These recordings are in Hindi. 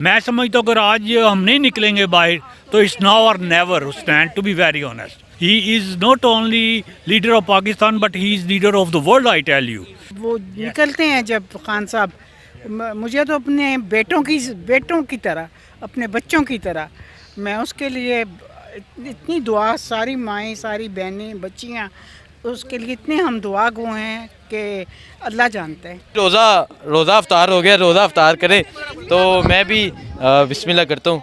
मैं समझता हूँ अगर आज हम नहीं निकलेंगे बाहर तो it's now or never stand to be very honest he is not only leader of Pakistan but he is leader of the world I tell you. वो निकलते हैं जब खान साहब, मुझे तो अपने बेटों की तरह, अपने बच्चों की तरह, मैं उसके लिए इतनी दुआ, सारी माएँ, सारी बहनें, बच्चियाँ, उसके लिए इतने हम दुआ गो हैं कि अल्लाह जानते हैं। रोज़ा अफ्तार हो गया, रोज़ा अफ्तार करें तो मैं भी बिस्मिल्लाह करता हूँ।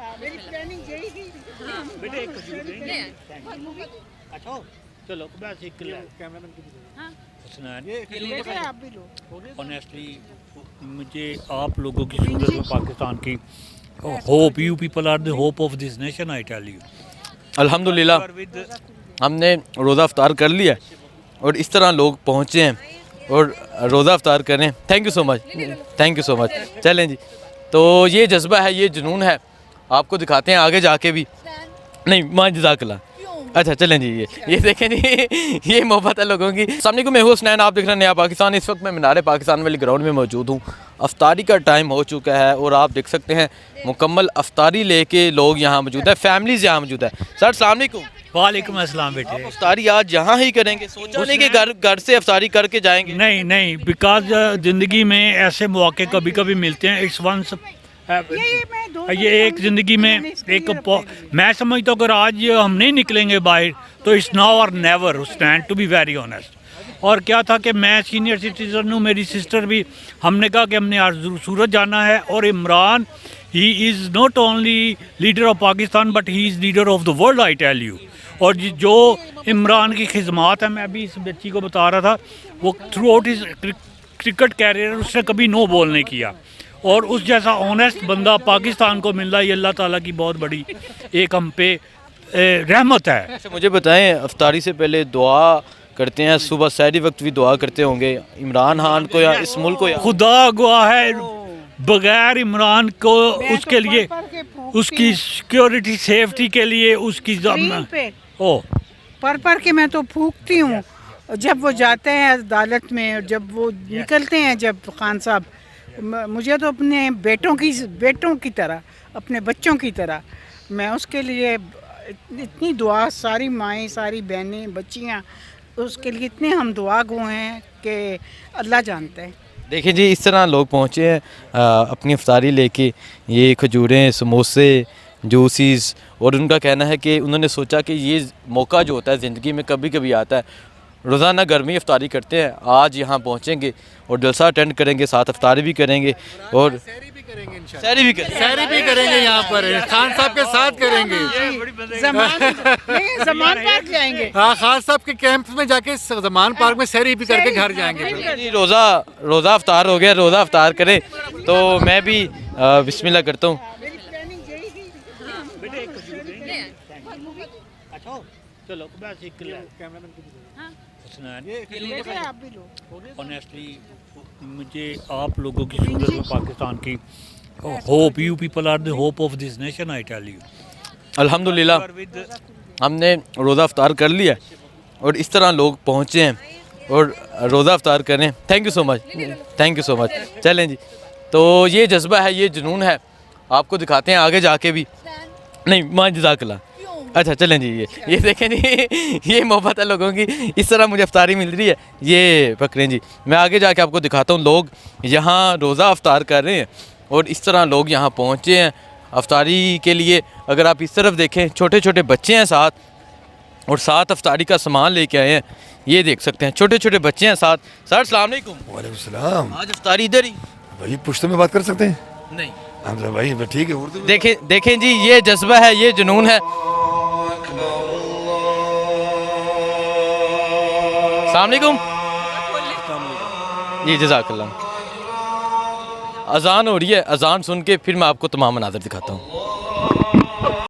ऑनेस्टली मुझे आप लोगों की सूरत में पाकिस्तान की hope, you people are the hope of this nation I tell you. अल्हम्दुलिल्लाह हमने रोज़ा अफ्तार कर लिया है और इस तरह लोग पहुँचे हैं और रोज़ा अफ्तार करें। Thank you so much, thank you so much. चलें जी, तो ये जज्बा है, ये जुनून है, आपको दिखाते हैं आगे जाके भी। नहीं मां जज़ाकल्लाह। अच्छा चलें जी, ये देखें जी, ये मोहब्बत है लोगों की। सामने को मैं हूँ हुसनैन, आप देख रहे हैं नया पाकिस्तान। इस वक्त मैं मीनार पाकिस्तान वाली ग्राउंड में मौजूद हूँ। अफ्तारी का टाइम हो चुका है और आप देख सकते हैं मुकम्मल अफ्तारी लेके लोग यहाँ मौजूद है, फैमिलीज़ यहाँ मौजूद है। सर अस्सलाम वालेकुम। वालेकुम अस्सलाम बेटे। अफ्तारी आज यहाँ ही करेंगे, सोचा नहीं कि घर से अफ्तारी करके जाएंगे? नहीं बिकॉज ज़िंदगी में ऐसे मौके कभी कभी मिलते हैं। इट्स वंस ये एक ज़िंदगी में एक मैं समझता हूँ अगर आज हम नहीं निकलेंगे बाहर तो it's now or never stand to be very honest. और क्या था कि मैं सीनियर सिटीज़न हूँ, मेरी सिस्टर भी, हमने कहा कि हमने आज सूरत जाना है। और Imran he is not only leader of Pakistan but he is leader of the world I tell you. और जो इमरान की खिदमात है, मैं अभी इस बच्ची को बता रहा था, वो थ्रू आउट इस क्रिकेट कैरियर उसने कभी नो बॉल नहीं किया। और उस जैसा ऑनेस्ट बंदा पाकिस्तान को मिल रहा है, ये अल्लाह ताला की बहुत बड़ी एक हम पे रहमत है। अच्छा मुझे बताएं, अफ्तारी से पहले दुआ करते हैं, सुबह सहरी वक्त भी दुआ करते होंगे इमरान खान को या इस मुल्क को? या खुदा गवाह है, बगैर इमरान को उसके लिए, उसकी सिक्योरिटी सेफ्टी के लिए, उसकी ओ पर के मैं तो फूकती हूँ जब वो जाते हैं अदालत में, और जब वो निकलते हैं जब खान साहब, मुझे तो अपने बेटों की तरह, अपने बच्चों की तरह, मैं उसके लिए इतनी दुआ, सारी माएँ, सारी बहनें, बच्चियाँ, उसके लिए इतने हम दुआ गो हैं कि अल्लाह जानते हैं। देखिए जी, इस तरह लोग पहुँचे हैं अपनी अफ्तारी लेके, ये खजूरें, समोसे, जूसीस, और उनका कहना है कि उन्होंने सोचा कि ये मौका जो होता है ज़िंदगी में कभी कभी आता है। रोज़ाना गर्मी अफ्तारी करते हैं, आज यहाँ पहुँचेंगे और जलसा अटेंड करेंगे, साथ अफ्तारी भी करेंगे और सहरी भी करेंगे सहरी भी करेंगे यहाँ पर खान साहब के साथ करेंगे। ज़मान पार्क जाएंगे। हाँ, खान साहब के कैंप में जाके ज़मान पार्क में सहरी भी करके घर जाएंगे। जी, रोज़ा अफ्तार हो गया, रोज़ा अफ्तार करें तो मैं भी बिस्मिल्लाह करता हूँ। ऑनेस्टली मुझे आप लोगों की सूरत में पाकिस्तान की hope, you people are the hope of this nation I tell you. अल्हम्दुलिल्लाह हमने रोज़ा अफ्तार कर लिया है और इस तरह लोग पहुँचे हैं और रोज़ा अफ्तार करें। Thank you so much, thank you so much. चलें जी, तो ये जज्बा है, ये जुनून है, आपको दिखाते हैं आगे जाके भी। नहीं मां जज़ाकल्लाह। अच्छा चलें जी, ये देखें जी, ये मोहब्बत है लोगों की। इस तरह मुझे अफ्तारी मिल रही है, ये पकड़ें जी, मैं आगे जाके आपको दिखाता हूँ। लोग यहाँ रोज़ा अफ्तार कर रहे हैं और इस तरह लोग यहाँ पहुँचे हैं अफ्तारी के लिए। अगर आप इस तरफ देखें, छोटे छोटे बच्चे हैं साथ, और साथ अफ्तारी का सामान लेके आए हैं, ये देख सकते हैं, छोटे छोटे बच्चे हैं साथ। सर अस्सलाम वालेकुम। वालेकुम सलाम। आज अफ्तारी इधर ही? भाई पुश्तो में बात कर सकते हैं? नहीं हम तो भाई ठीक है, उर्दू में। देखें जी, ये जज्बा है, ये जुनून है। अस्सलाम वालेकुम जी, जज़ाकल्लाह। अज़ान हो रही है, अज़ान सुन के फिर मैं आपको तमाम मनाज़र दिखाता हूँ।